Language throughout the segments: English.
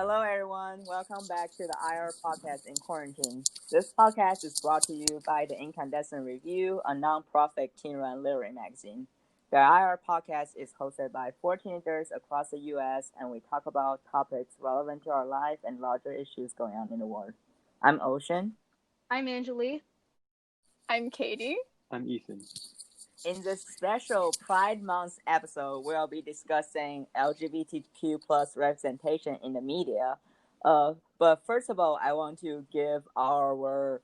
Hello, everyone. Welcome back to the IR podcast in quarantine. This podcast is brought to you by the Incandescent Review, a non-profit teen-run literary magazine. The IR podcast is hosted by 4 teenagers across the U.S., and we talk about topics relevant to our life and larger issues going on in the world. I'm Ocean. I'm Angeli. I'm Katie. I'm Ethan. In this special Pride Month episode, we'll be discussing LGBTQ plus representation in the media. But first of all, I want to give our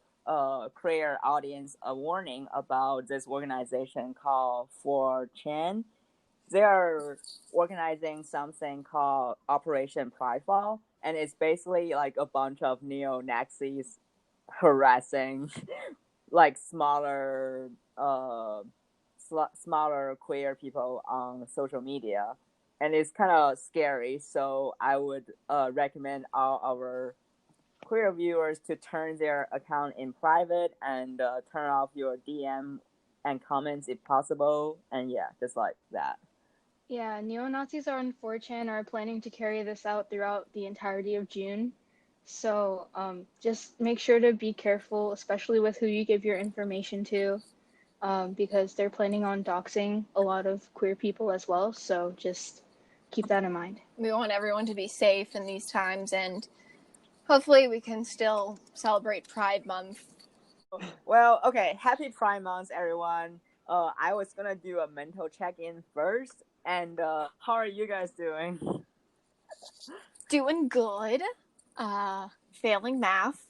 queer audience a warning about this organization called 4chan. They are organizing something called Operation Pridefall, and it's basically like a bunch of neo-Nazis harassing like smaller queer people on social media, and it's kind of scary. So I would recommend all our queer viewers to turn their account in private and turn off your DM and comments if possible. And yeah, just like that. Yeah, neo-Nazis on 4chan are planning to carry this out throughout the entirety of June. So just make sure to be careful, especially with who you give your information to. Because they're planning on doxing a lot of queer people as well, so just keep that in mind. We want everyone to be safe in these times, and hopefully we can still celebrate Pride Month. Well, okay, happy Pride Month, everyone. I was gonna do a mental check-in first, and how are you guys doing? Doing good. Failing math.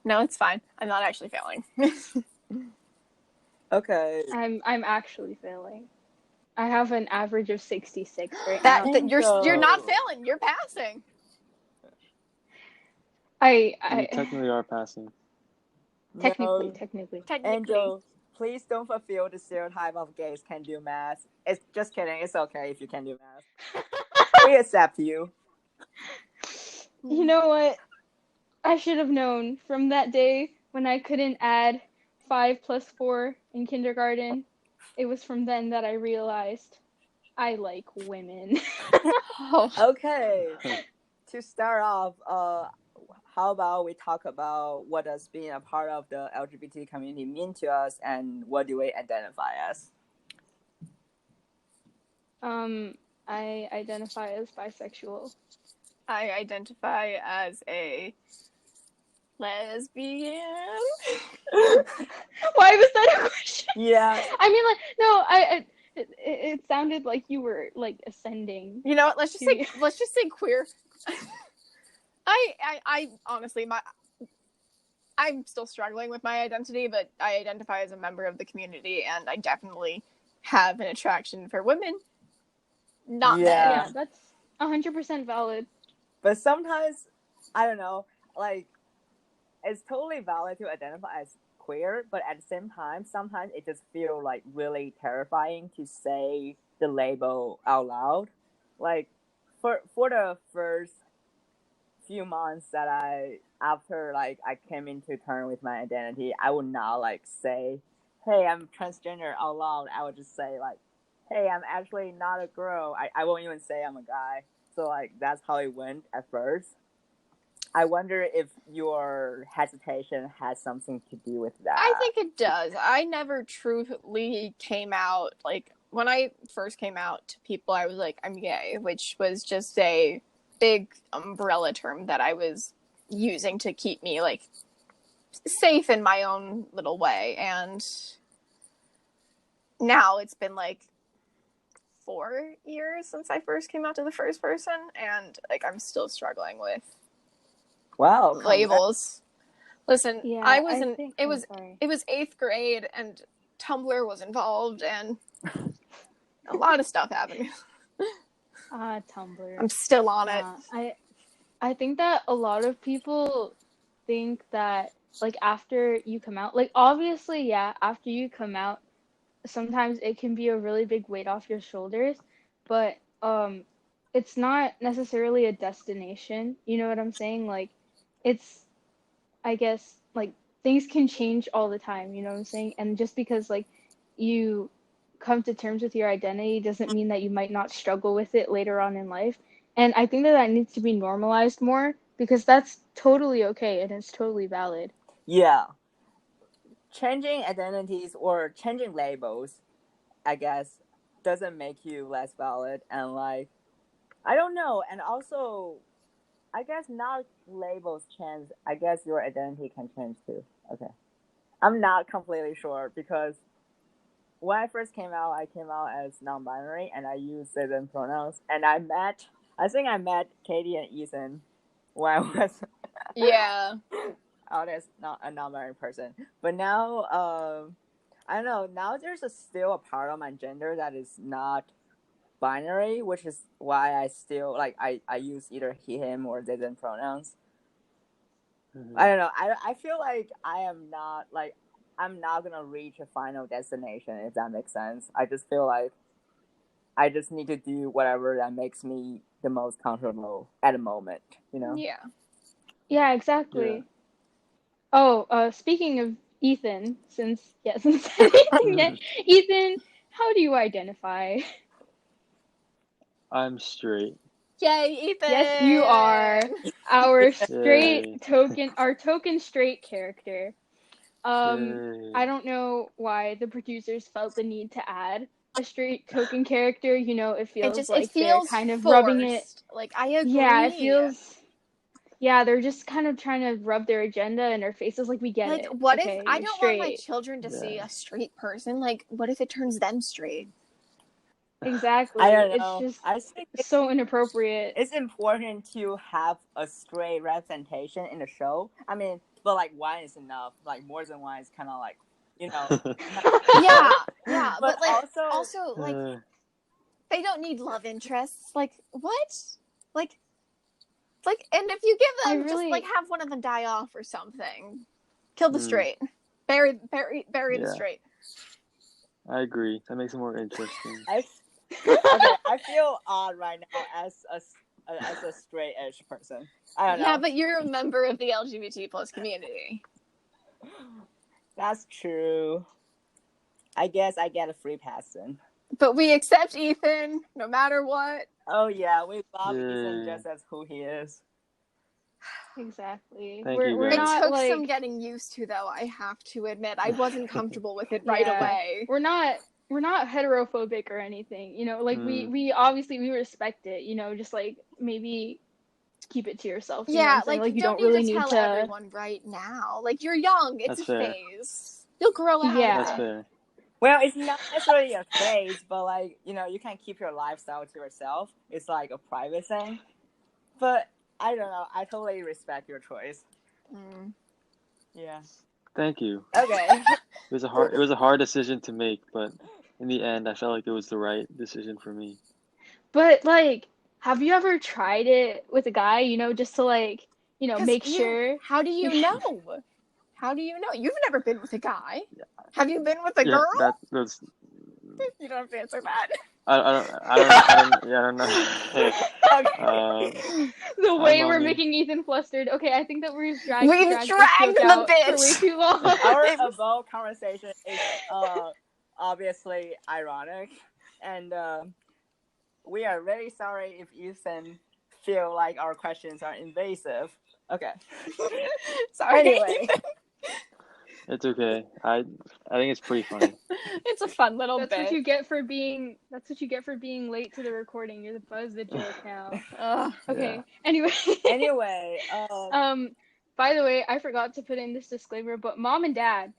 No, it's fine. I'm not actually failing. Okay. I'm actually failing. I have an average of 66 right now. You're not failing. You're passing. You technically are passing. Technically. Angel, please don't fulfill the stereotype of gays can do math. It's just kidding. It's okay if you can do math. We accept you. You know what? I should have known from that day when I couldn't add 5 plus 4 in kindergarten. It was from then that I realized I like women. Okay. To start off, how about we talk about what does being a part of the LGBT community mean to us, and what do we identify as? I identify as bisexual. I identify as a lesbian. Why was that a question? Yeah. I mean, like, no, it sounded like you were like ascending. You know what? Let's just say queer. I honestly, I'm still struggling with my identity, but I identify as a member of the community, and I definitely have an attraction for women. Not men. Yeah, that's 100% valid. But sometimes, I don't know, like, it's totally valid to identify as queer, but at the same time, sometimes it just feels like really terrifying to say the label out loud. Like, for the first few months that after I came into terms with my identity, I would not like say, hey, I'm transgender out loud. I would just say like, hey, I'm actually not a girl. I won't even say I'm a guy. So like that's how it went at first. I wonder if your hesitation has something to do with that. I think it does. I never truly came out. Like, when I first came out to people, I was like, I'm gay, which was just a big umbrella term that I was using to keep me, like, safe in my own little way. And now it's been, like, 4 years since I first came out to the first person, and, like, I'm still struggling with labels. Listen, yeah, it was 8th grade, and Tumblr was involved, and a lot of stuff happened. Tumblr. I'm still on it. I think that a lot of people think that, like, after you come out, like, obviously, yeah, after you come out, sometimes it can be a really big weight off your shoulders, but it's not necessarily a destination. You know what I'm saying? Like, it's, I guess, like, things can change all the time, you know what I'm saying? And just because, like, you come to terms with your identity doesn't mean that you might not struggle with it later on in life. And I think that needs to be normalized more because that's totally okay and it's totally valid. Yeah. Changing identities or changing labels, I guess, doesn't make you less valid. And like, I don't know. And also, I guess now labels change. I guess your identity can change too. Okay. I'm not completely sure because when I first came out, I came out as non-binary and I use they them pronouns. And I think I met Katie and Ethan when I was Yeah. out as not a non-binary person. But now, I don't know. Now there's still a part of my gender that is not binary, which is why I still like I use either he, him, or they them pronouns. I don't know. I feel like I'm not gonna reach a final destination, if that makes sense. I just feel like I just need to do whatever that makes me the most comfortable at the moment, you know? Yeah. Yeah, exactly. Yeah. Oh, speaking of Ethan, since I didn't yet, Ethan, how do you identify? Yay, Ethan! Yes, you are our Yay. token straight character. Yay. I don't know why the producers felt the need to add a straight token character. You know, it feels like they're feels kind of forced. rubbing it. Like, I agree. Yeah, it feels. Yeah, they're just kind of trying to rub their agenda in our faces. Like, we get Like, it. what okay, if I you're don't straight. want my children to see a straight person? Like, what if it turns them straight? Exactly. I don't It's know. just I think so inappropriate. it's important to have a straight representation in the show. I mean, but like one is enough. Like more than one is kind of like, you know. Yeah, But like also like they don't need love interests. Like, what? Like, and if you give them just like have one of them die off or something, kill the straight, bury the straight. I agree. That makes it more interesting. I feel odd right now as a straight edge person. I don't know. Yeah, but you're a member of the LGBT plus community. That's true. I guess I get a free pass then. But we accept Ethan no matter what. Oh yeah, we love Ethan just as who he is. Exactly. Thank you, guys. Not it took like... some getting used to, though. I have to admit, I wasn't comfortable with it right away. We're not heterophobic or anything, you know. Like we obviously we respect it, you know. Just like maybe keep it to yourself. You know what I'm saying? Like you don't really need to tell everyone right now. Like you're young, it's That's a fair. phase. You'll grow out. Yeah, That's fair. Well, it's not necessarily a phase, but like you know, you can keep your lifestyle to yourself. It's like a private thing. But I don't know. I totally respect your choice. Yeah. Thank you. Okay. It was a hard decision to make, but in the end, I felt like it was the right decision for me. But like, have you ever tried it with a guy? You know, just to like, you know, make sure. How do you know? How do you know? You've never been with a guy. Have you been with a girl? That's. You don't have to answer that. I don't know. The way we're making Ethan flustered. Okay, I think that we've dragged the bitch for way too long. Our above conversation is obviously ironic, and we are very sorry if Ethan feel like our questions are invasive. Okay. Sorry. Anyway. It's okay. I think it's pretty funny. It's a fun little bit. That's what you get for being late to the recording. You're the buzz the joke now. Okay. Yeah. Anyway. By the way, I forgot to put in this disclaimer, but mom and dad,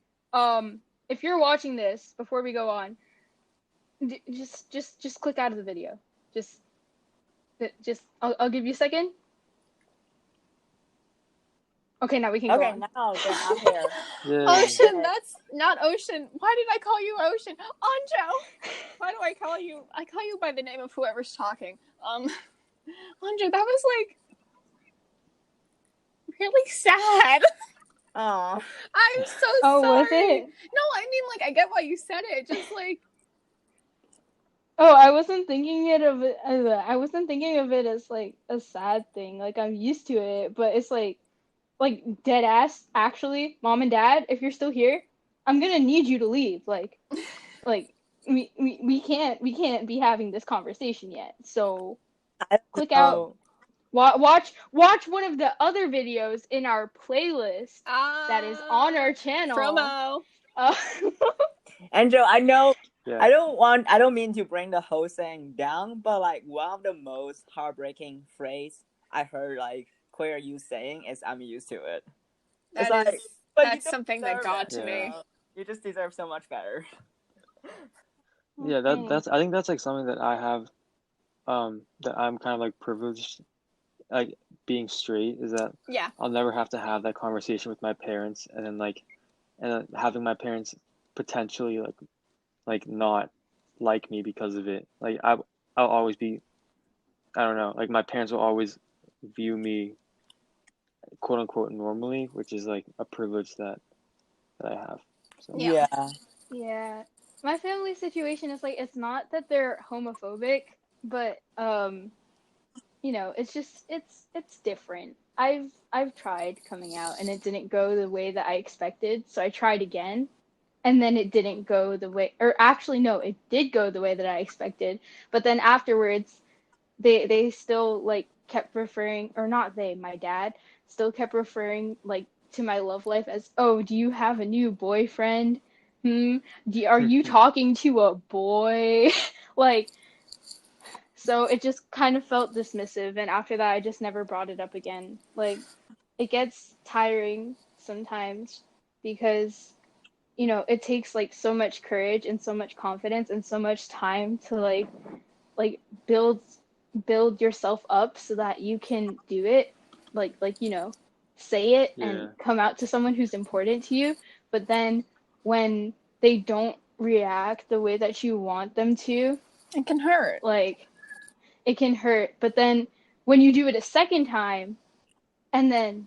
if you're watching this before we go on, just click out of the video. Just I'll give you a second. Okay, now we can go on. Okay, now get out here. Yeah. Ocean, that's not Ocean. Why did I call you Ocean? Anjo! Why do I call you? I call you by the name of whoever's talking. Anjo, that was like really sad. Oh. I'm so sorry. Was it? No, I mean like I get why you said it. Just like. Oh, I wasn't thinking of it as like a sad thing. Like I'm used to it, but it's like dead ass. Actually, mom and dad, if you're still here, I'm gonna need you to leave. Like we can't be having this conversation yet. So I Click don't out, know. watch one of the other videos in our playlist that is on our channel. Promo. Angel, I know Yeah. I don't mean to bring the whole thing down, but like one of the most heartbreaking phrase I heard like queer you saying is I'm used to it. It's like, but you That's don't something that deserve got it, to you me. know? You just deserve so much better. Yeah, that's I think that's like something that I have that I'm kind of like privileged like being straight is that Yeah. I'll never have to have that conversation with my parents and then having my parents potentially like not like me because of it. Like I'll always be I don't know, like my parents will always view me quote unquote normally, which is like a privilege that I have. So Yeah. Yeah. My family situation is like it's not that they're homophobic, but you know, it's just it's different. I've tried coming out and it didn't go the way that I expected, so I tried again and then it didn't go the way, or actually no, it did go the way that I expected, but then afterwards they still like kept referring, or not they, my dad still kept referring like to my love life as, oh, do you have a new boyfriend? Are you talking to a boy? Like, so it just kind of felt dismissive, and after that I just never brought it up again. Like, it gets tiring sometimes because, you know, it takes like so much courage and so much confidence and so much time to like build yourself up so that you can do it, like you know, say it and yeah. come out to someone who's important to you. But then when they don't react the way that you want them to, It can hurt. like, it can hurt. But then when you do it a second time and then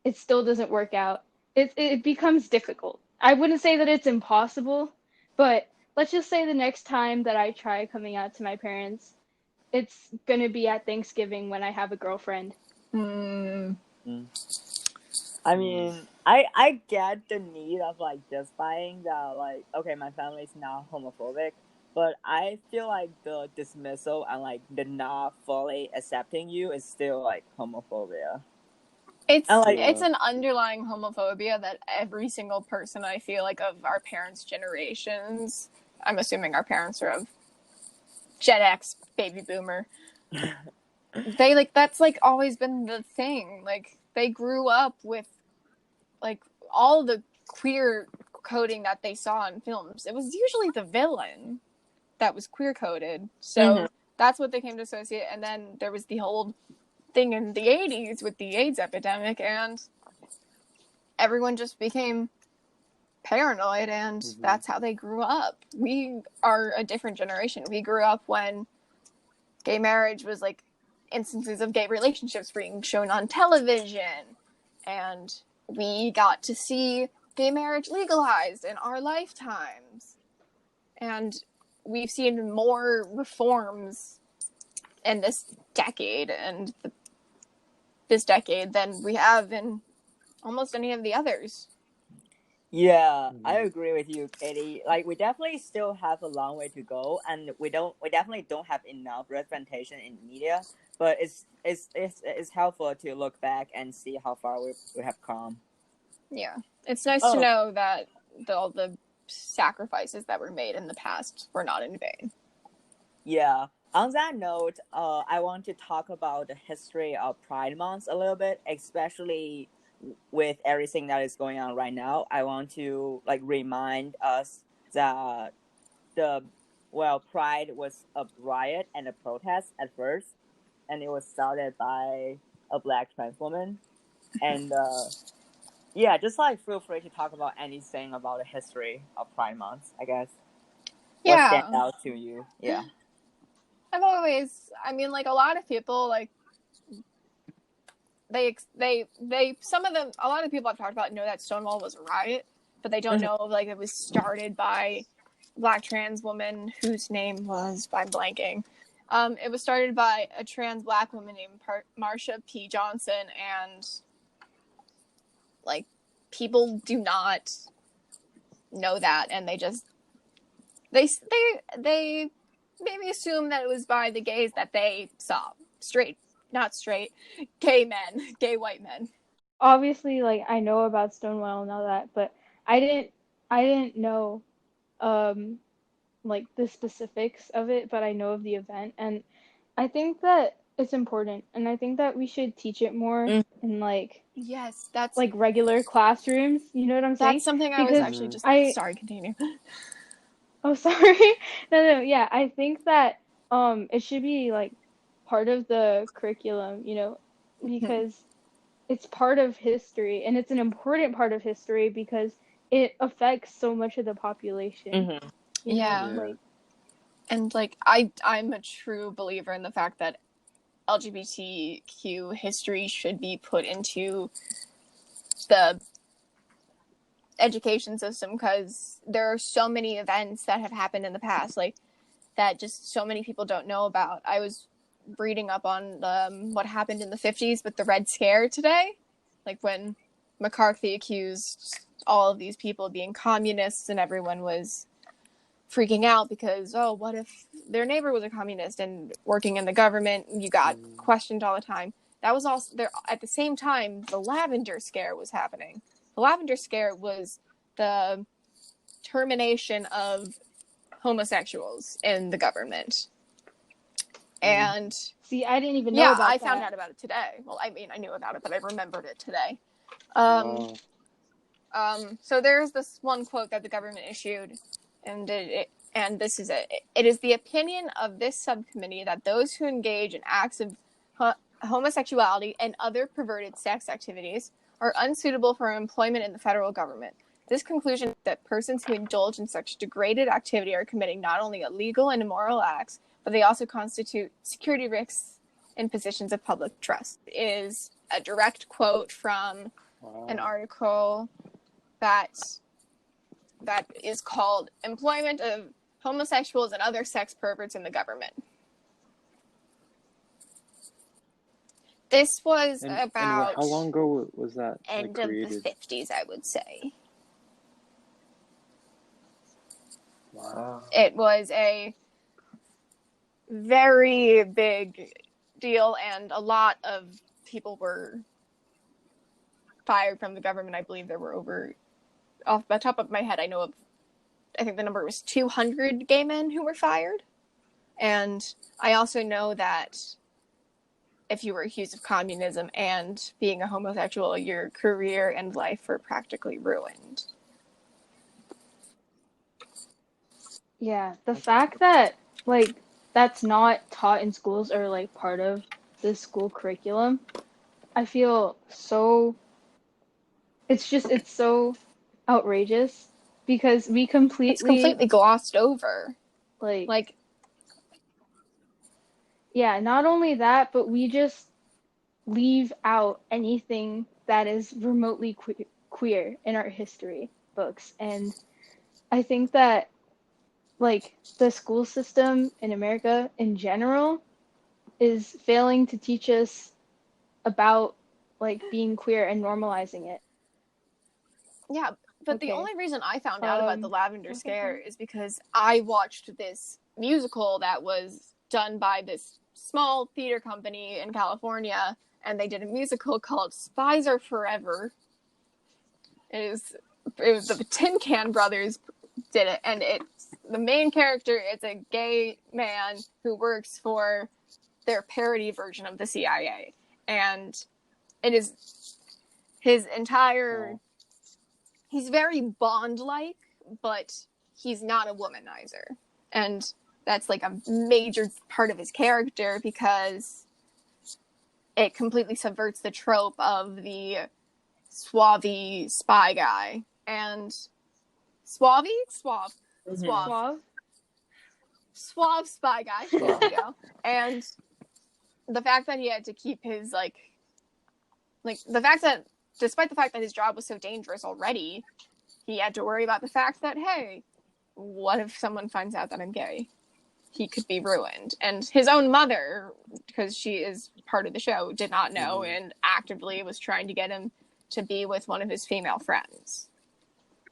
it still doesn't work out, it becomes difficult. I wouldn't say that it's impossible, but let's just say the next time that I try coming out to my parents, it's gonna be at Thanksgiving when I have a girlfriend. Mm. I mean, I get the need of like justifying that, like, okay, my family's not homophobic, but I feel like the dismissal and like the not fully accepting you is still like homophobia. And like, It's an underlying homophobia that every single person, I feel like, of our parents' generations, I'm assuming our parents are of Gen X, baby boomer, they like that's like always been the thing. Like they grew up with like all the queer coding that they saw in films. It was usually the villain that was queer coded. So that's what they came to associate. And then there was the whole thing in the 80s with the AIDS epidemic, and everyone just became paranoid, and that's how they grew up. We are a different generation. We grew up when gay marriage was like instances of gay relationships being shown on television, and we got to see gay marriage legalized in our lifetimes. And we've seen more reforms in this decade and this decade than we have in almost any of the others. yeah, I agree with you, Katie. Like, we definitely still have a long way to go, and we definitely don't have enough representation in media. But it's helpful to look back and see how far we have come. Yeah, it's nice to know that all the sacrifices that were made in the past were not in vain. Yeah. On that note, I want to talk about the history of Pride Month a little bit, especially with everything that is going on right now. I want to like remind us that Pride was a riot and a protest at first, and it was started by a Black trans woman. And yeah, just like feel free to talk about anything about the history of Pride Month, I guess. What Yeah. stands out to you? Yeah. I mean, like a lot of people, like a lot of people I've talked about know that Stonewall was a riot, but they don't know like it was started by a Black trans woman whose name was, I'm blanking. It was started by a trans Black woman named Marsha P. Johnson, and like people do not know that, and they just they maybe assume that it was by the gays that they saw. gay men, gay white men. Obviously, like, I know about Stonewall and all that, but I didn't know like the specifics of it, but I know of the event, and I think that it's important, and I think that we should teach it more in like Yes, that's like regular classrooms. You know what I'm saying? that's something I was Because actually just sorry, continue. Oh, sorry. No, yeah. I think that it should be like part of the curriculum, you know, because it's part of history and it's an important part of history because it affects so much of the population. You know, Yeah. like And like I'm a true believer in the fact that LGBTQ history should be put into the education system, because there are so many events that have happened in the past, like, that just so many people don't know about. I was reading up on what happened in the 50s with the Red Scare today, like when McCarthy accused all of these people of being communists, and everyone was freaking out because, oh, what if their neighbor was a communist and working in the government? You got questioned all the time. That was also there at the same time. The Lavender Scare was happening. The Lavender Scare was the termination of homosexuals in the government. And see, I didn't even know about I that. found out about it today. Well, I mean, I knew about it, but I remembered it today. Wow. So there's this one quote that the government issued, and and this is it. It is the opinion of this subcommittee that those who engage in acts of homosexuality and other perverted sex activities are unsuitable for employment in the federal government. This conclusion that persons who indulge in such degraded activity are committing not only illegal and immoral acts, but they also constitute security risks in positions of public trust. It is a direct quote from an article that is called Employment of Homosexuals and Other Sex Perverts in the Government. This was about how long ago was that end created? of the 50s, I would say. Wow. It was a very big deal, and a lot of people were fired from the government. I believe there were over, off the top of my head, I think the number was 200 gay men who were fired. And I also know that if you were accused of communism and being a homosexual, your career and life were practically ruined. Yeah, the fact that like that's not taught in schools or like part of the school curriculum, I feel so it's so outrageous because we It's completely glossed over. like yeah, not only that, but we just leave out anything that is remotely queer in our history books. And I think that like the school system in America in general is failing to teach us about like being queer and normalizing it. Yeah, but the only reason I found out about the Lavender Scare is because I watched this musical that was done by this small theater company in California, and they did a musical called Spies Are Forever. It was the Tin Can Brothers did it, and the main character is a gay man who works for their parody version of the CIA, and it is his entire. He's very Bond-like, but he's not a womanizer. And that's like a major part of his character because it completely subverts the trope of the suave spy guy. And suave spy guy. There we go. And the fact that he had to keep his like the fact that despite the fact that his job was so dangerous already, he had to worry about the fact that, hey, what if someone finds out that I'm gay? He could be ruined. And his own mother, because she is part of the show, did not know and actively was trying to get him to be with one of his female friends.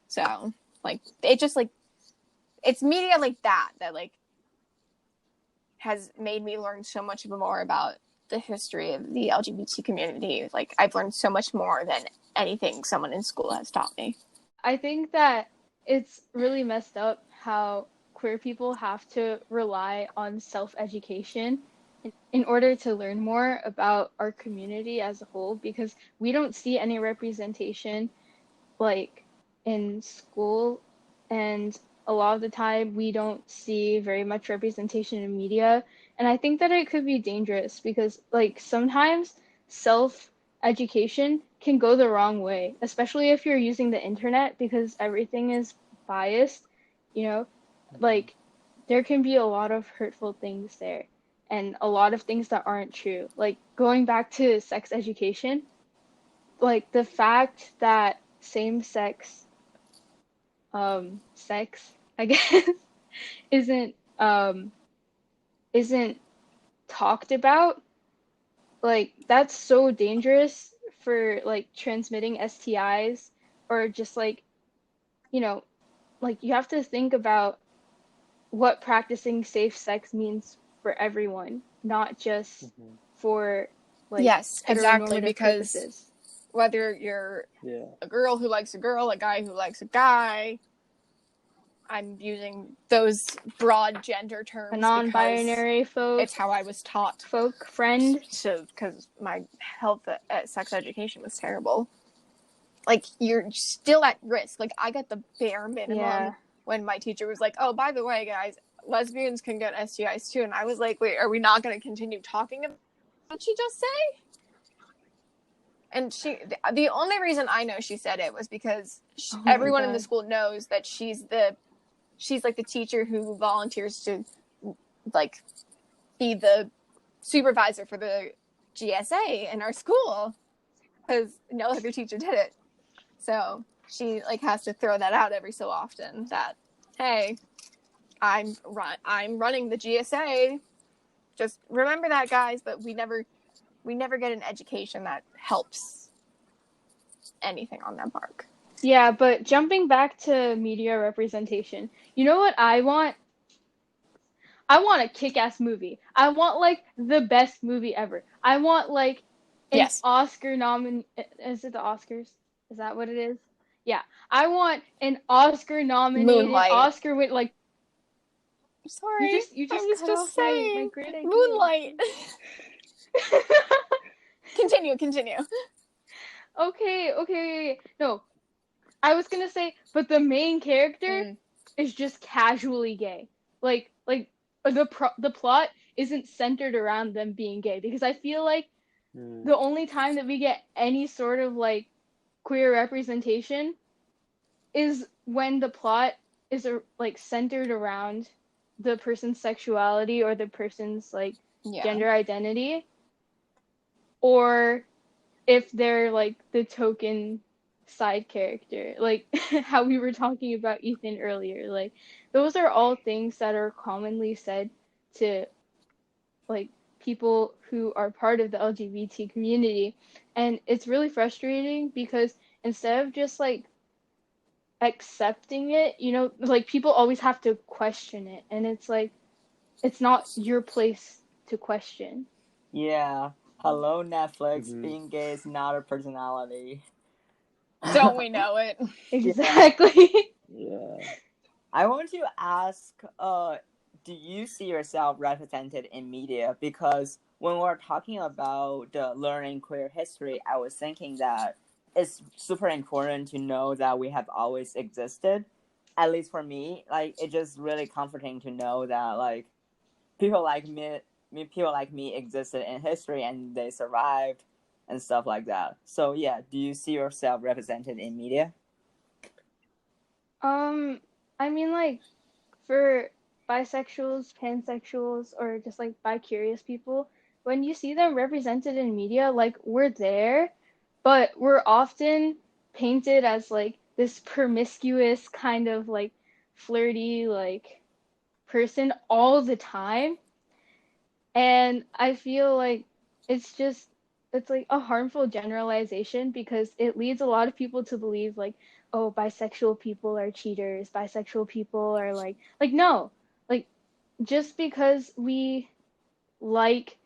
So, like, it just, like, it's media like that, like, has made me learn so much more about the history of the LGBT community. Like, I've learned so much more than anything someone in school has taught me. I think that it's really messed up how queer people have to rely on self-education in order to learn more about our community as a whole, because we don't see any representation like in school, and a lot of the time we don't see very much representation in media. And I think that it could be dangerous because like sometimes self education can go the wrong way, especially if you're using the internet, because everything is biased, you know, like there can be a lot of hurtful things there and a lot of things that aren't true. Like going back to sex education, like the fact that same sex sex, I guess, isn't isn't talked about, like that's so dangerous for like transmitting STIs, or just like, you know, like you have to think about what practicing safe sex means for everyone, not just for like Yes, exactly, heteronormative because purposes. whether you're Yeah. a girl who likes a girl, a guy who likes a guy, I'm using those broad gender terms A non-binary folk, it's how I was taught. friend. So, because my health at sex education was terrible. Like, you're still at risk. Like, I got the bare minimum when my teacher was like, oh, by the way, guys, lesbians can get STIs too. And I was like, wait, are we not going to continue talking about what she just say? And the only reason I know she said it was because everyone in the school knows that she's like the teacher who volunteers to like be the supervisor for the GSA in our school, because no other teacher did it. So she like has to throw that out every so often that, hey, I'm running the GSA. Just remember that, guys. But we never get an education that helps anything on that mark. Yeah, but jumping back to media representation, you know what I want? I want a kick-ass movie. I want like the best movie ever. I want like an Oscar nomin. Is it the Oscars? Is that what it is? Yeah, I want an Oscar nominated, Oscar win. Like, sorry, you just cut off my great idea. Moonlight. Continue. Okay. No, I was gonna say, but the main character is just casually gay. Like the plot isn't centered around them being gay, because I feel like the only time that we get any sort of like queer representation is when the plot is like centered around the person's sexuality or the person's like gender identity, or if they're like the token side character, like how we were talking about Ethan earlier. Like those are all things that are commonly said to like people who are part of the LGBT community, and it's really frustrating because instead of just like accepting it, you know, like people always have to question it, and it's like it's not your place to question. Yeah. Hello, Netflix. Being gay is not a personality. Don't we know it? Exactly. Yeah. I want to ask, do you see yourself represented in media? Because when we're talking about learning queer history, I was thinking that it's super important to know that we have always existed. At least for me, like it's just really comforting to know that like people like me existed in history and they survived and stuff like that. So yeah, do you see yourself represented in media? I mean, like, for bisexuals, pansexuals, or just like bi-curious people, when you see them represented in media, like we're there, but we're often painted as like this promiscuous kind of like flirty like person all the time. And I feel like it's like a harmful generalization, because it leads a lot of people to believe like, oh, bisexual people are cheaters, bisexual people are like no, like just because we like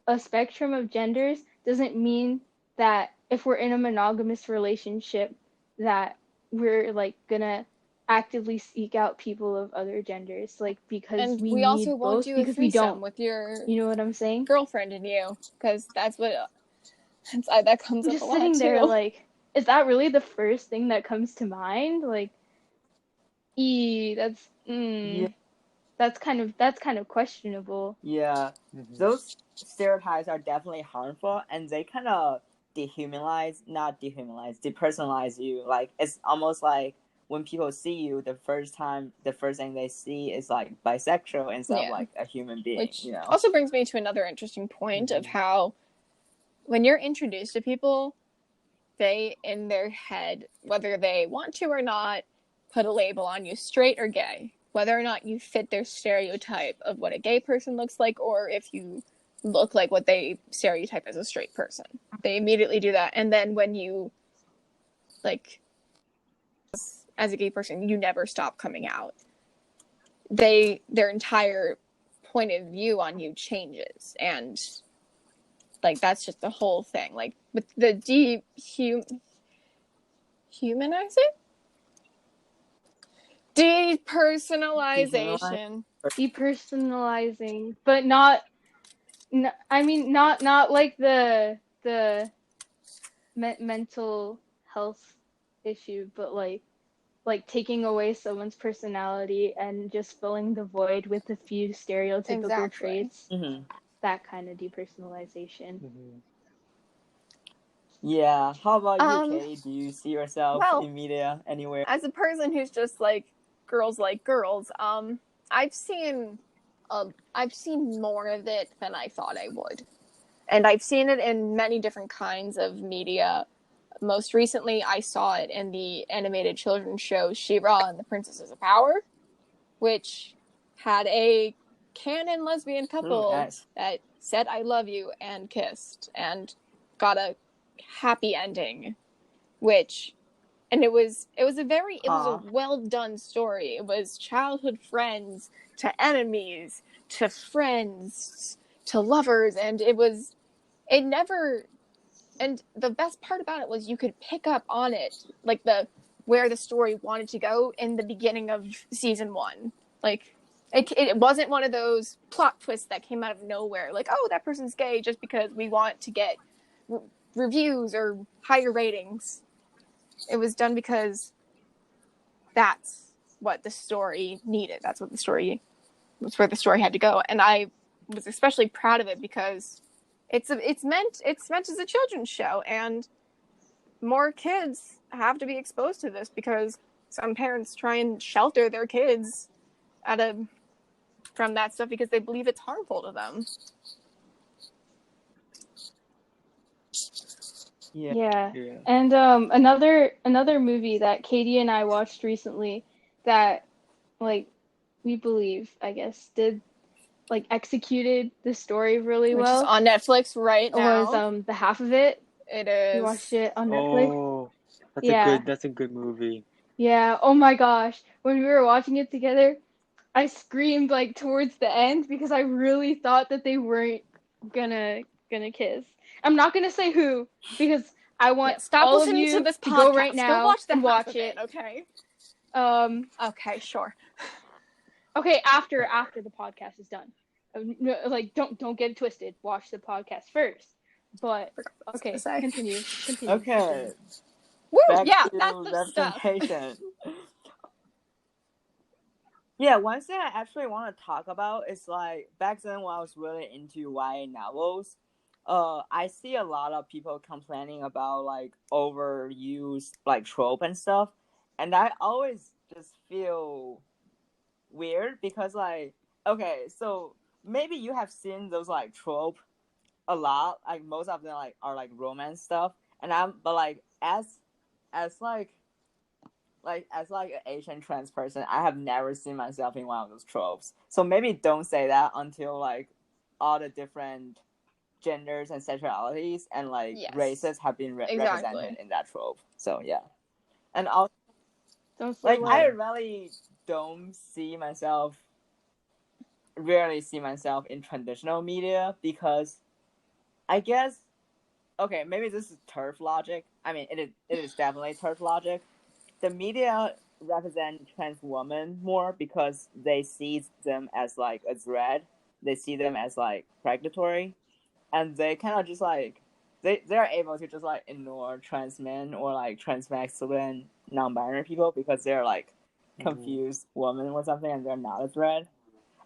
a spectrum of genders doesn't mean that if we're in a monogamous relationship that we're like gonna actively seek out people of other genders, like, because And we we also need won't both, do a because we threesome don't. with your You know what I'm saying? girlfriend and you, because that's what that comes I'm up just a lot sitting there too. like, is that really the first thing that comes to mind? Like, that's Yeah. that's kind of questionable. Yeah, those stereotypes are definitely harmful, and they kind of not dehumanize, depersonalize you. Like, it's almost like when people see you the first thing they see is like bisexual instead of Yeah. like a human being. Which You know. also brings me to another interesting point of how when you're introduced to people, they, in their head, whether they want to or not, put a label on you, straight or gay. Whether or not you fit their stereotype of what a gay person looks like, or if you look like what they stereotype as a straight person. They immediately do that. And then when you, like, as a gay person, you never stop coming out. Their entire point of view on you changes. And, like, that's just the whole thing. Like, with the humanizing? Depersonalization. Depersonalizing, but not I mean, not like the mental health issue, but like taking away someone's personality and just filling the void with a few stereotypical Exactly. traits. Mm-hmm. That kind of depersonalization. Yeah. How about you, Katie? Do you see yourself in media anywhere? As a person who's just like girls, I've seen more of it than I thought I would. And I've seen it in many different kinds of media. Most recently, I saw it in the animated children's show Shiro and the Princesses of Power, which had a canon lesbian couple Nice. that said "I love you" and kissed and got a happy ending, it was a well done story. It was childhood friends to enemies to friends to lovers, and and the best part about it was you could pick up on it, like where the story wanted to go in the beginning of season 1. Like, it wasn't one of those plot twists that came out of nowhere, like, oh, that person's gay just because we want to get reviews or higher ratings. It was done because that's what the story needed. That's where the story had to go. And I was especially proud of it because it's meant as a children's show, and more kids have to be exposed to this because some parents try and shelter their kids from that stuff because they believe it's harmful to them. Yeah. And another movie that Katie and I watched recently that, like, we believe, I guess, did like executed the story really well. Which is on Netflix right now. Was The Half of It. It is. We watched it on Netflix. Oh, that's a good movie. Yeah. Oh my gosh. When we were watching it together, I screamed like towards the end because I really thought that they weren't gonna kiss. I'm not gonna say who because I want stop all of listening you to this to podcast. go right now go watch and watch it. Okay. Okay, sure. Okay, after the podcast is done. Like, don't get it twisted. Watch the podcast first. But okay, continue. Okay. Woo! Back Yeah, to that's the representation. Yeah, one thing I actually want to talk about is, like, back then when I was really into YA novels, I see a lot of people complaining about like overused like trope and stuff, and I always just feel weird because, like, okay, so maybe you have seen those like trope a lot, like most of them like are like romance stuff, and but like as an Asian trans person, I have never seen myself in one of those tropes. So maybe don't say that until like all the different genders and sexualities and like races have been represented in that trope. So yeah, and also like I really rarely see myself in traditional media because I guess okay, maybe this is turf logic. I mean, it is definitely turf logic. The media represent trans women more because they see them as like a threat. They see them as like predatory, and they kind of just like they're able to just like ignore trans men or like trans masculine non-binary people because they're like confused women or something, and they're not a threat.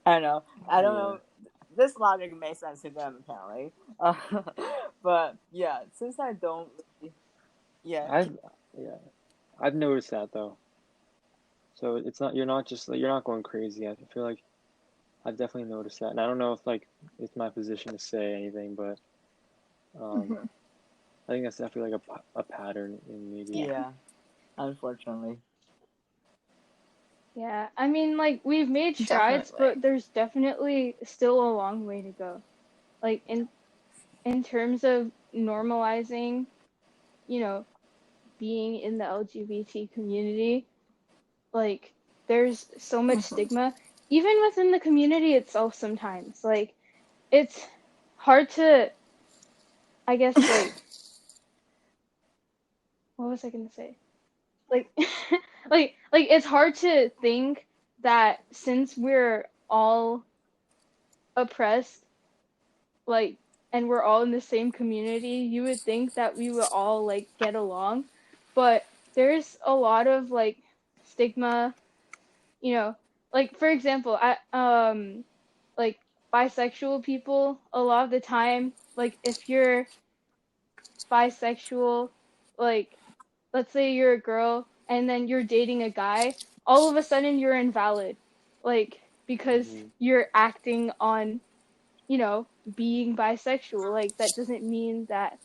I don't know. I don't Yeah. know. This logic makes sense to them apparently, but yeah, since I don't, yeah, I've noticed that though. So it's not you're not going crazy. I feel like I've definitely noticed that, and I don't know if like it's my position to say anything, but I think that's definitely like a pattern in media. yeah, unfortunately. Yeah, I mean, like, we've made strides, Definitely. but there's definitely still a long way to go. Like, in terms of normalizing, you know, being in the LGBT community, like, there's so much stigma, even within the community itself sometimes. Like, it's hard to, I guess, like, what was I gonna say? Like, like, it's hard to think that since we're all oppressed, like, and we're all in the same community, you would think that we would all like get along, but there's a lot of like stigma, you know, like for example, like bisexual people a lot of the time, like if you're bisexual, like let's say you're a girl and then you're dating a guy, all of a sudden you're invalid, like because you're acting on, being bisexual. Like that doesn't mean that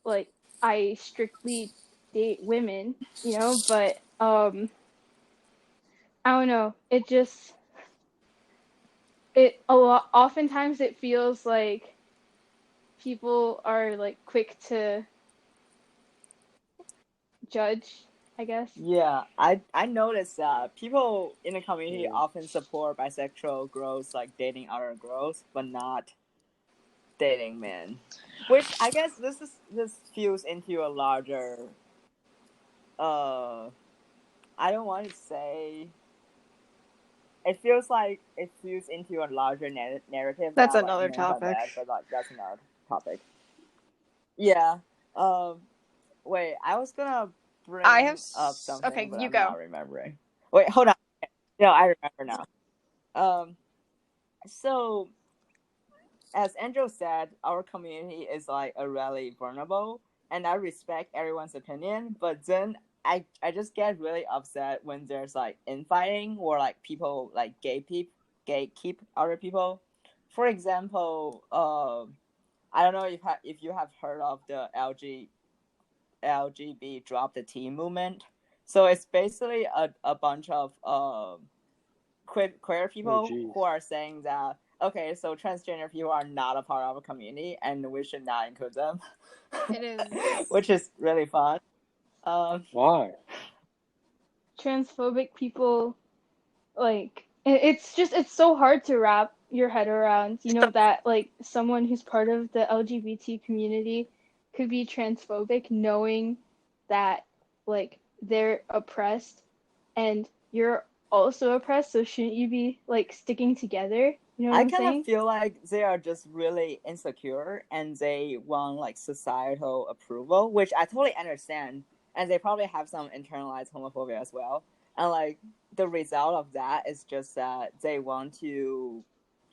like I strictly date women, but I don't know. It just it a lot oftentimes it feels like people are like quick to judge, I guess. Yeah, I noticed that people in the community Yeah. often support bisexual girls like dating other girls, but not dating men. Which I guess this fuse into a larger I don't want to say it feels like it fuse into a larger narrative That's that like another men are topic. bad, but like that's another topic. Yeah. Um. Wait, I was gonna I have. bring up something, Okay, but you I'm go. not remembering. Wait, hold on. No, I remember now. So as Andrew said, our community is like a really vulnerable, and I respect everyone's opinion. But then I just get really upset when there's like infighting or like people like gatekeep other people. For example, I don't know if you have heard of the LGB drop the T movement. So it's basically a bunch of queer Oh, people geez. who are saying that okay, so transgender people are not a part of a community and we should not include them. It is. Which is really fun. Why? Transphobic people, like it's so hard to wrap your head around, that like someone who's part of the LGBT community could be transphobic, knowing that like they're oppressed and you're also oppressed, so shouldn't you be like sticking together? You know what I I'm kind of saying? feel like they are just really insecure and they want like societal approval, which I totally understand. And they probably have some internalized homophobia as well. And like the result of that is just that they want to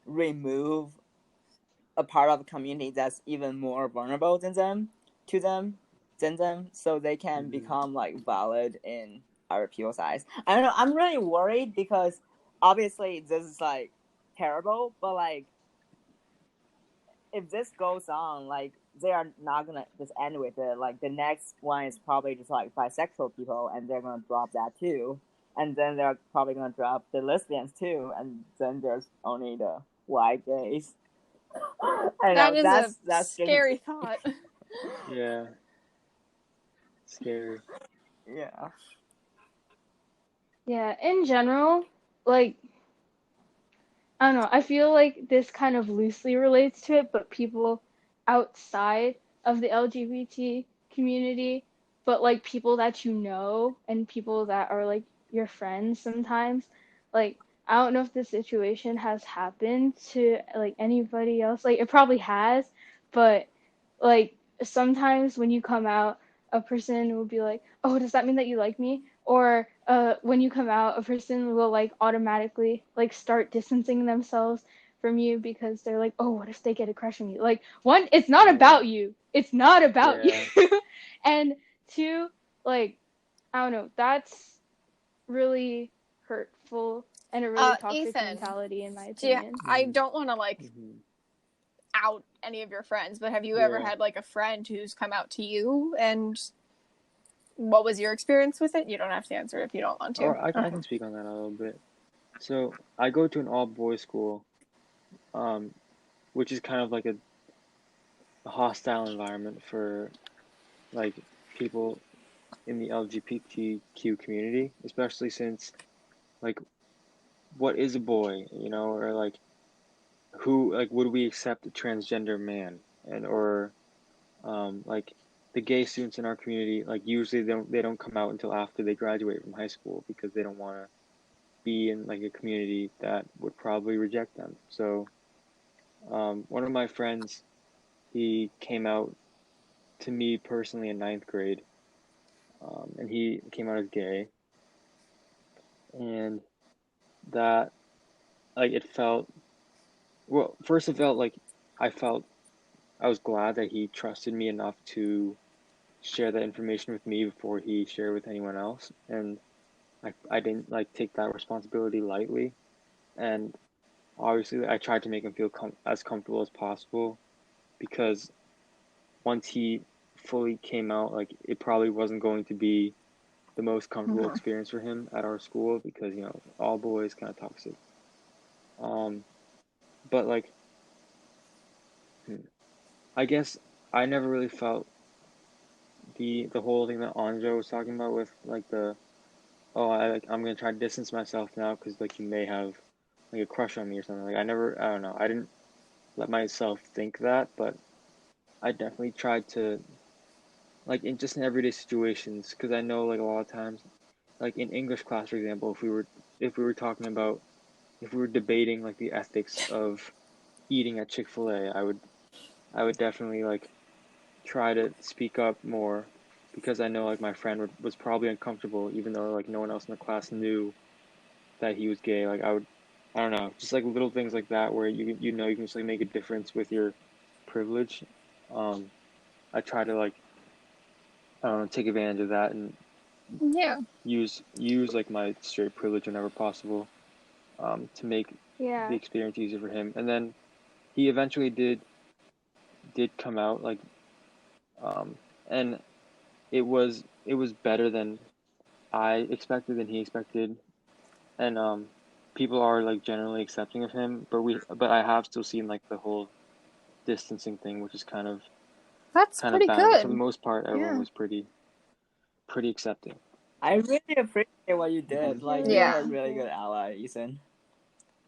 remove a part of the community that's even more vulnerable than them to them than them, so they can become like valid in other people's eyes. I don't know, I'm really worried because obviously this is like terrible, but like if this goes on, like they are not gonna just end with it. Like the next one is probably just like bisexual people and they're gonna drop that too, and then they're probably gonna drop the lesbians too, and then there's only the white gays. I That know is a that's just scary thought. Yeah. Scary. yeah. Yeah, in general, like I don't know, I feel like this kind of loosely relates to it, but people outside of the LGBT community, but like people that you know and people that are like your friends sometimes. Like, I don't know if this situation has happened to like anybody else. Like, it probably has, but like sometimes when you come out, a person will be like, "Oh, does that mean that you like me?" Or when you come out, a person will like automatically like start distancing themselves from you because they're like, "Oh, what if they get a crush on you?" Like, one, it's not about you. It's not about Yeah. you. And two, like, I don't know, that's really hurtful and a really toxic Ethan, mentality in my I opinion. don't want to like out any of your friends, but have you ever had like a friend who's come out to you, and what was your experience with it? You don't have to answer if you don't want to. Or I can speak on that a little bit. So I go to an all-boys school, which is kind of like a hostile environment for like people in the LGBTQ community, especially since like what is a boy, you know, or like who like would we accept a transgender man, and or like the gay students in our community, like usually they don't come out until after they graduate from high school because they don't want to be in like a community that would probably reject them. So one of my friends, he came out to me personally in ninth grade, and he came out as gay, and that like it felt well. First, it felt like I felt I was glad that he trusted me enough to share that information with me before he shared with anyone else, and I didn't like take that responsibility lightly, and obviously I tried to make him feel as comfortable as possible, because once he fully came out, like it probably wasn't going to be the most comfortable experience for him at our school, because you know all boys kind of toxic. But like I guess I never really felt the whole thing that Anjo was talking about with like the I'm gonna try to distance myself now because like you may have like a crush on me or something. Like I don't know, I didn't let myself think that, but I definitely tried to, like in just in everyday situations, because I know like a lot of times, like in English class, for example, if we were talking about, if we were debating like the ethics of eating at Chick-fil-A, I would definitely like try to speak up more, because I know like my friend was probably uncomfortable, even though like no one else in the class knew that he was gay. Like I don't know, just like little things like that where you know you can just like make a difference with your privilege. I try to like, I don't know, take advantage of that and use like my straight privilege whenever possible, to make the experience easier for him. And then he eventually did come out, like, and it was better than I expected, than he expected, and people are like generally accepting of him. But I have still seen like the whole distancing thing, which is That's kind of pretty bad. good. But for the most part, everyone was pretty accepting. I really appreciate what you did. Like, you're a really good ally, Ethan.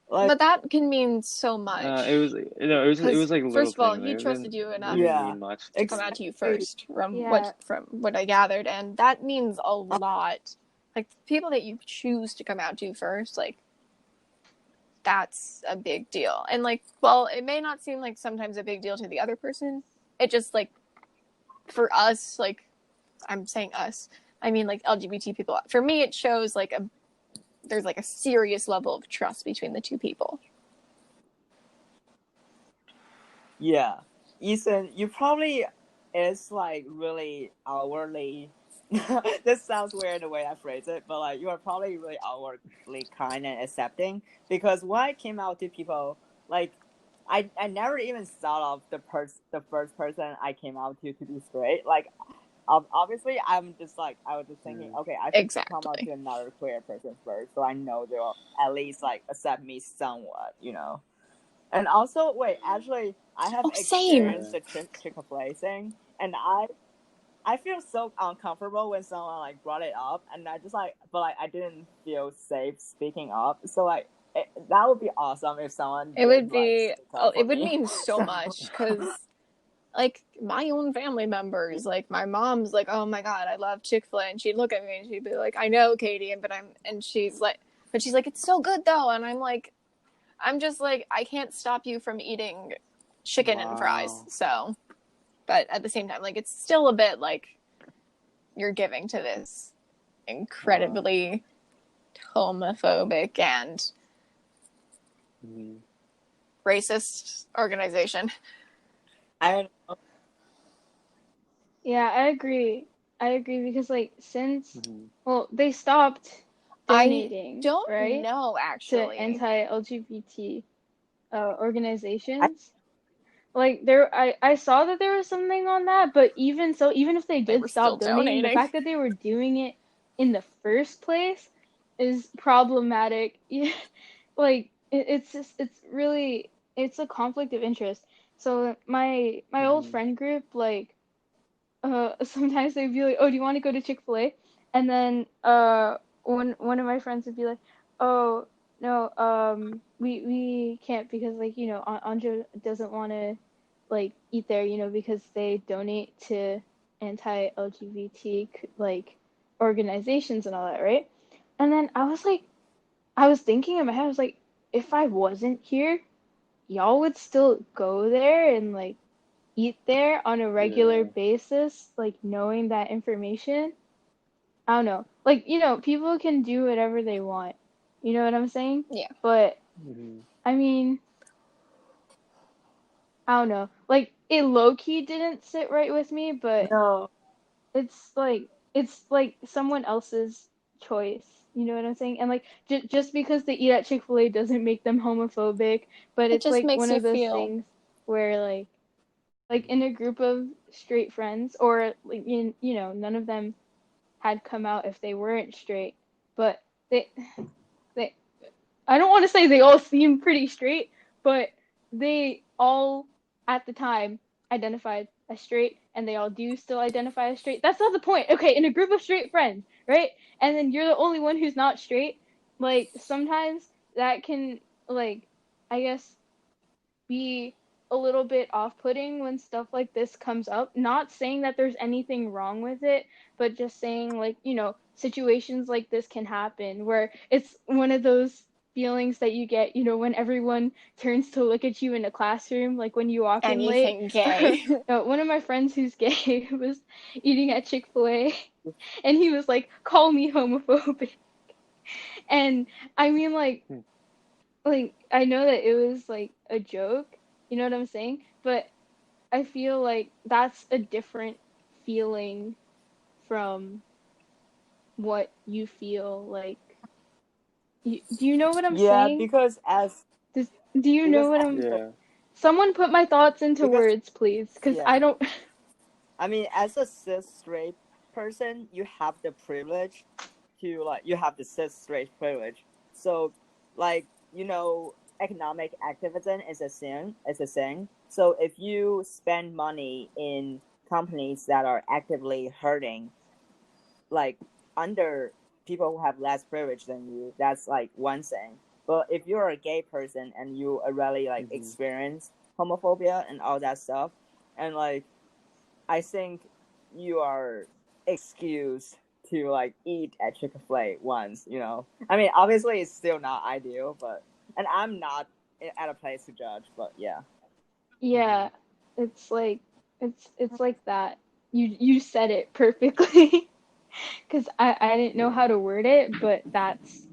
Like, but that can mean so much. It was, you know, it was like little First of all, things. he It trusted you enough didn't mean much. to come out to you first, from Yeah. what I gathered, and that means a lot. Like people that you choose to come out to first, like that's a big deal. And like, well, it may not seem like sometimes a big deal to the other person. It just like for us, like I'm saying us, I mean like LGBT people. For me, it shows like there's like a serious level of trust between the two people. yeah, Ethan, you probably is like really outwardly. This sounds weird the way I phrase it, but like you are probably really outwardly kind and accepting, because when I came out to people, like I never even thought of the first person I came out to be straight. Like obviously I'm just like, I was just thinking, okay, I should come out to another queer person first, so I know they'll at least like accept me somewhat, you know. And also, wait, actually, I have experienced the Chick-fil-A thing, and I feel so uncomfortable when someone like brought it up, and I just like, but like I didn't feel safe speaking up. So like that would be awesome if someone. It would be. It would mean so much, because like my own family members, like my mom's like, oh my god, I love Chick-fil-A, and she'd look at me and she'd be like, I know, Katie, and she's like, it's so good though, and I'm just like, I can't stop you from eating chicken and fries. So, but at the same time, like, it's still a bit like you're giving to this incredibly homophobic and racist organization. I don't know. Yeah, I agree. Because like since well, they stopped donating, I don't right? know, To actually. anti-LGBT organizations. Like there I saw that there was something on that, but even so, even if they They were did still stop donating, the donating. fact that they were doing it in the first place is problematic. Yeah, like it's just it's really it's a conflict of interest. So my old friend group, like sometimes they'd be like, "Oh, do you want to go to Chick-fil-A?" And then one of my friends would be like, "Oh, no, we can't because like, you know, Anja doesn't want to like eat there, you know, because they donate to anti-LGBT like organizations and all that, right?" And then I was thinking in my head, I was like, if I wasn't here, y'all would still go there and like eat there on a regular basis, like knowing that information. I don't know. Like, you know, people can do whatever they want. You know what I'm saying? Yeah. But I mean, I don't know. Like it low key didn't sit right with me, but No. it's like someone else's choice. You know what I'm saying? And like just because they eat at Chick-fil-A doesn't make them homophobic, but It it's just like makes one you of those feel. things where like in a group of straight friends, or like you know, none of them had come out if they weren't straight, but they I don't want to say they all seem pretty straight, but they all at the time identified as straight, and they all do still identify as straight. That's not the point. Okay, in a group of straight friends, right? And then you're the only one who's not straight. Like sometimes that can like I guess be a little bit off-putting when stuff like this comes up. Not saying that there's anything wrong with it, but just saying like, you know, situations like this can happen where it's one of those feelings that you get, you know, when everyone turns to look at you in a classroom, like when you walk in late. Anything gay. One of my friends who's gay was eating at Chick-fil-A and he was like, "Call me homophobic." And I mean like I know that it was like a joke, you know what I'm saying? But I feel like that's a different feeling from what you feel like. Do you know what I'm Yeah, saying? because Do you know what I'm? Someone put my thoughts into because words, please, because yeah. I don't. I mean, as a cis straight person, you have the privilege to like you have the cis straight privilege. So, like you know, economic activism is a thing. It's a thing. So if you spend money in companies that are actively hurting, like under people who have less privilege than you, that's like one thing. But if you're a gay person and you already like experience homophobia and all that stuff, and like I think you are excused to like eat at Chick-fil-A once, you know. I mean, obviously it's still not ideal, but and I'm not at a place to judge, but yeah. Yeah, it's like it's like that. You said it perfectly, because I didn't know how to word it, but that's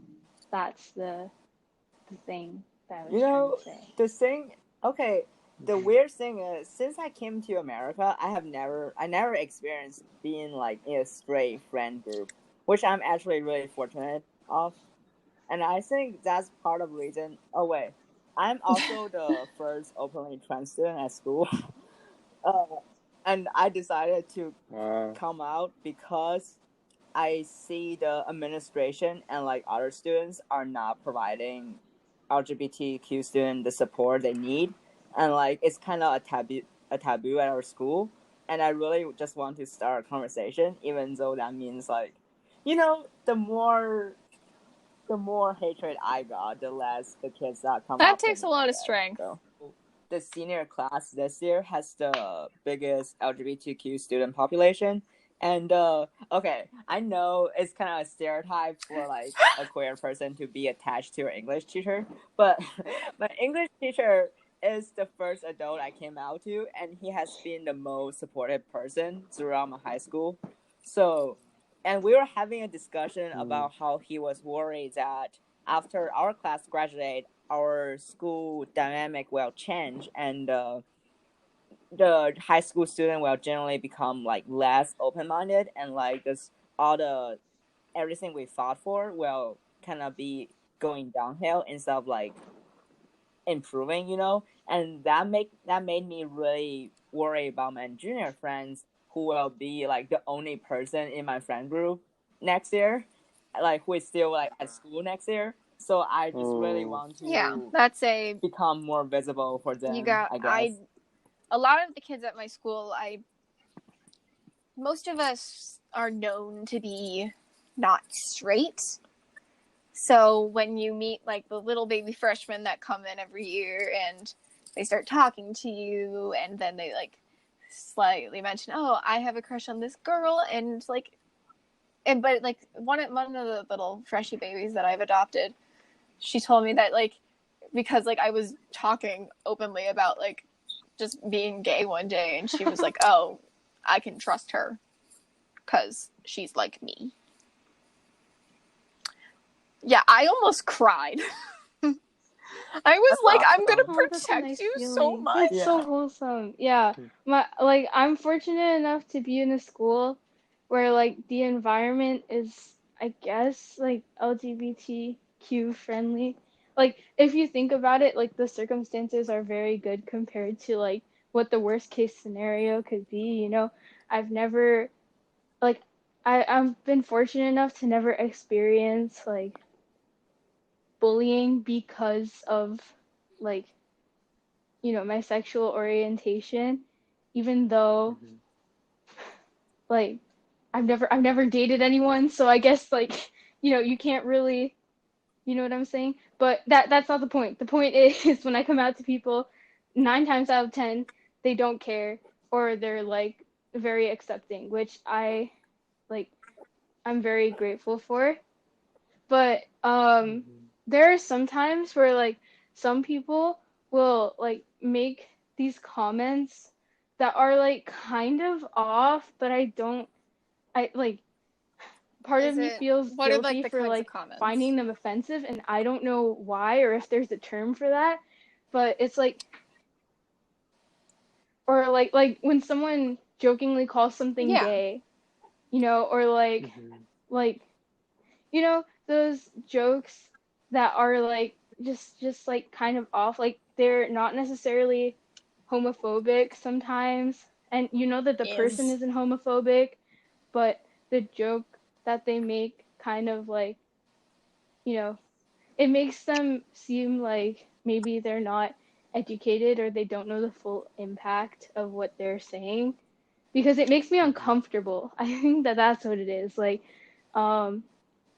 the thing that I was You trying know, to say. the thing, okay, the weird thing is, since I came to America, I never experienced being like in a straight friend group, which I'm actually really fortunate of. And I think that's part of the reason. Oh wait, I'm also the first openly trans student at school, uh, and I decided to come out because I see the administration and like other students are not providing LGBTQ students the support they need, and like it's kind of a taboo at our school. And I really just want to start a conversation, even though that means like, you know, the more hatred I got, the less the kids that come That after takes me, a I lot of guess. strength. So the senior class this year has the biggest LGBTQ student population. And okay, I know it's kind of a stereotype for like a queer person to be attached to an English teacher, but my English teacher is the first adult I came out to, and he has been the most supportive person throughout my high school. So, and we were having a discussion about how he was worried that after our class graduate, our school dynamic will change, and the high school student will generally become like less open-minded, and like this all the everything we fought for will kind of be going downhill instead of like improving, you know. And that made me really worry about my junior friends who will be like the only person in my friend group next year, like who is still like at school next year. So I just really want to that's a become more visible for them. I guess a lot of the kids at my school, most of us are known to be not straight. So when you meet like the little baby freshmen that come in every year and they start talking to you, and then they like slightly mention, "Oh, I have a crush on this girl," and like, but like one of the little freshy babies that I've adopted, she told me that like because like I was talking openly about like just being gay one day, and she was like, "Oh, I can trust her because she's like me." Yeah, I almost cried. I was like, awesome. I'm gonna Oh, that's a protect nice you feeling. so much. It's so wholesome. Yeah. I'm fortunate enough to be in a school where like the environment is, I guess, like LGBTQ friendly. Like if you think about it, like the circumstances are very good compared to like what the worst case scenario could be, you know. I've never like I've been fortunate enough to never experience like bullying because of like, you know, my sexual orientation, even though like I've never dated anyone, so I guess like, you know, you can't really, you know what I'm saying? But that's not the point. The point is when I come out to people, 9 times out of 10, they don't care, or they're like very accepting, which like I'm very grateful for. But there are some times where like some people will like make these comments that are like kind of off, but I like part of me feels What are like guilty the for kinds of like comments? finding them offensive, and I don't know why or if there's a term for that. But it's like, or like when someone jokingly calls something gay, you know, or like you know those jokes that are like just like kind of off, like they're not necessarily homophobic sometimes, and you know that the person isn't homophobic, but the joke that they make kind of like, you know, it makes them seem like maybe they're not educated or they don't know the full impact of what they're saying, because it makes me uncomfortable. I think that that's what it is. Um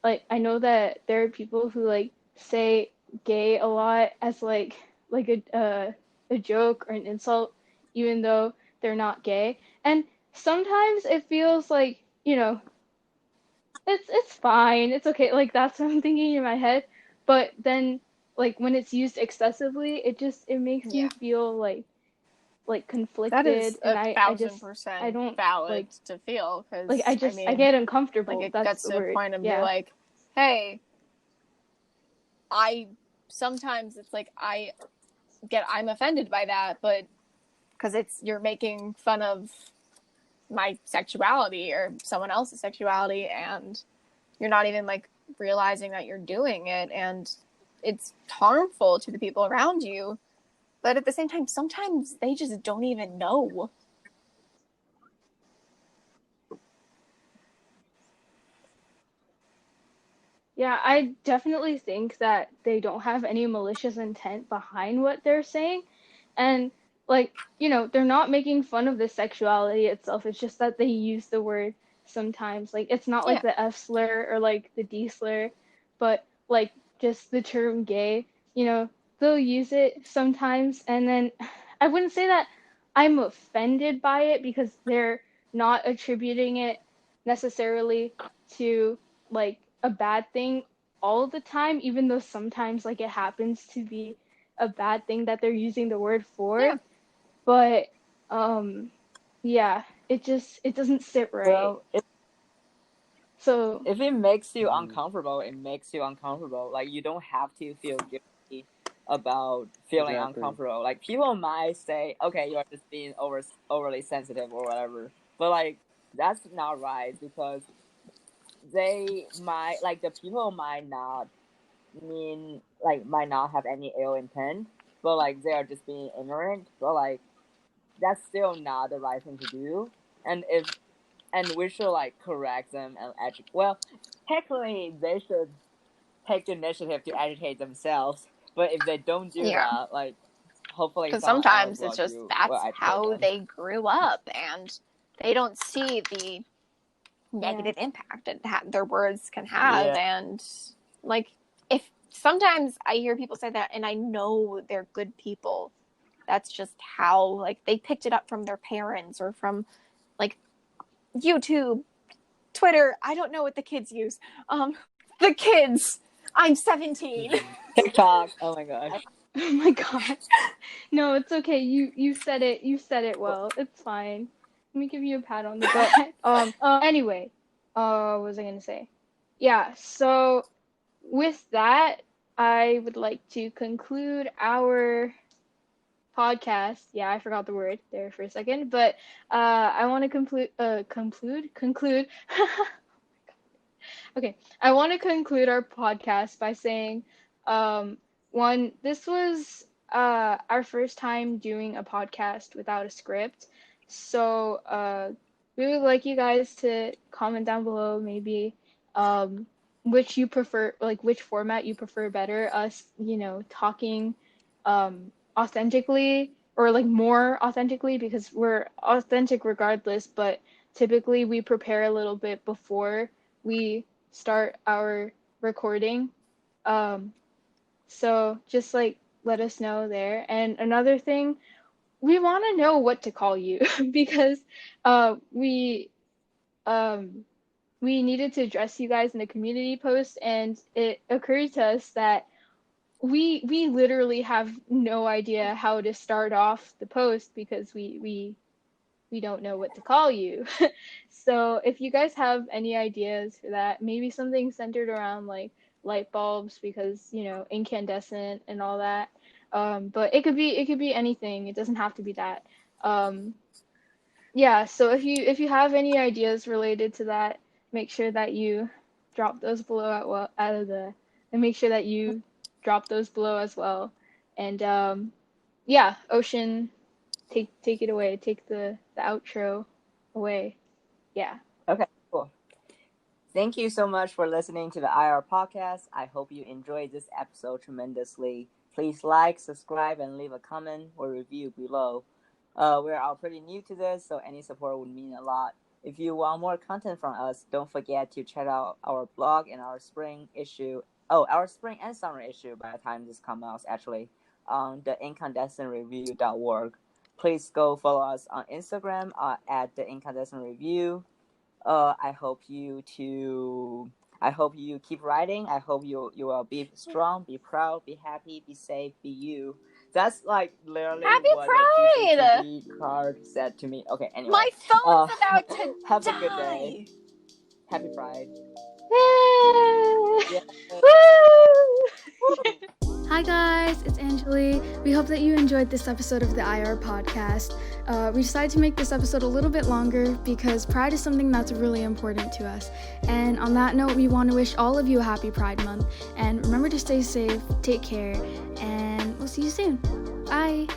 like I know that there are people who like say gay a lot as like a joke or an insult, even though they're not gay. And sometimes it feels like, you know, it's fine, it's okay. Like that's what I'm thinking in my head. But then like when it's used excessively, it makes me feel like That is conflicted, and I just I 1,000% don't valid like to feel, like because I I mean, get like uncomfortable. it That's gets the to a word. point of be Yeah. like, hey, I sometimes it's like I'm offended by that, but because you're making fun of my sexuality or someone else's sexuality, and you're not even like realizing that you're doing it, and it's harmful to the people around you. But at the same time, sometimes they just don't even know. Yeah, I definitely think that they don't have any malicious intent behind what they're saying. And like, you know, they're not making fun of the sexuality itself. It's just that they use the word sometimes. Like it's not like Yeah. the F slur or like the D slur, but like just the term gay, you know, they'll use it sometimes, and then I wouldn't say that I'm offended by it because they're not attributing it necessarily to like a bad thing all the time, even though sometimes like it happens to be a bad thing that they're using the word for. Yeah. But yeah, it doesn't sit right. Well, So if it makes you uncomfortable, it makes you uncomfortable. Like, you don't have to feel guilty about feeling Exactly. uncomfortable. Like, people might say, okay, you're just being overly sensitive or whatever, but like, that's not right, because they might, like, the people might not might not have any ill intent, but like, they are just being ignorant. But like, that's still not the right thing to do. And we should like correct them and educate. Well, technically, they should take the initiative to educate themselves. But if they don't do Yeah. that, like, hopefully Because someone else sometimes will it's just do that's will educate how them. they grew up, and they don't see the negative impact their words can have. Yeah. And like, if sometimes I hear people say that, and I know they're good people, that's just how, like, they picked it up from their parents or from like YouTube, Twitter. I don't know what the kids use. The kids. I'm 17. TikTok. Oh my gosh. oh my god. No, it's okay. You said it. You said it well. It's fine. Let me give you a pat on the butt. Anyway, what was I gonna say? Yeah. So with that, I would like to conclude our podcast. Yeah, I forgot the word there for a second, but I want to conclude. Okay, I want to conclude our podcast by saying, one, this was our first time doing a podcast without a script, so we would like you guys to comment down below maybe which you prefer, like which format you prefer better, us, talking authentically or like more authentically, because we're authentic regardless, but typically we prepare a little bit before we start our recording. So just like let us know there. And another thing, we want to know what to call you because we needed to address you guys in a community post, and it occurred to us that we literally have no idea how to start off the post because we don't know what to call you. So if you guys have any ideas for that, maybe something centered around like light bulbs, because incandescent and all that. But it could be anything. It doesn't have to be that. Yeah. So if you have any ideas related to that, make sure that you drop those below and make sure that you drop those below as well. And yeah, Ocean, take it away. Take the outro away. Yeah. Okay. Cool. Thank you so much for listening to the IR podcast. I hope you enjoyed this episode tremendously. Please like, subscribe, and leave a comment or review below. We're all pretty new to this, so any support would mean a lot. If you want more content from us, don't forget to check out our blog and our spring issue. Oh, our spring and summer issue by the time this comes out, actually, on the incandescentreview.org. Please go follow us on Instagram at the Incandescent Review. I hope you keep writing. I hope you will be strong, be proud, be happy, be safe, be you. That's like literally Happy what Pride! the GCTV card said to me. Okay, anyway. My phone's about to have die. a good day. Happy Pride. Yay! Yeah. Woo! Hi guys, it's Angeli. We hope that you enjoyed this episode of the IR podcast. We decided to make this episode a little bit longer because Pride is something that's really important to us. And on that note, we want to wish all of you a happy Pride Month. And remember to stay safe, take care, and we'll see you soon. Bye!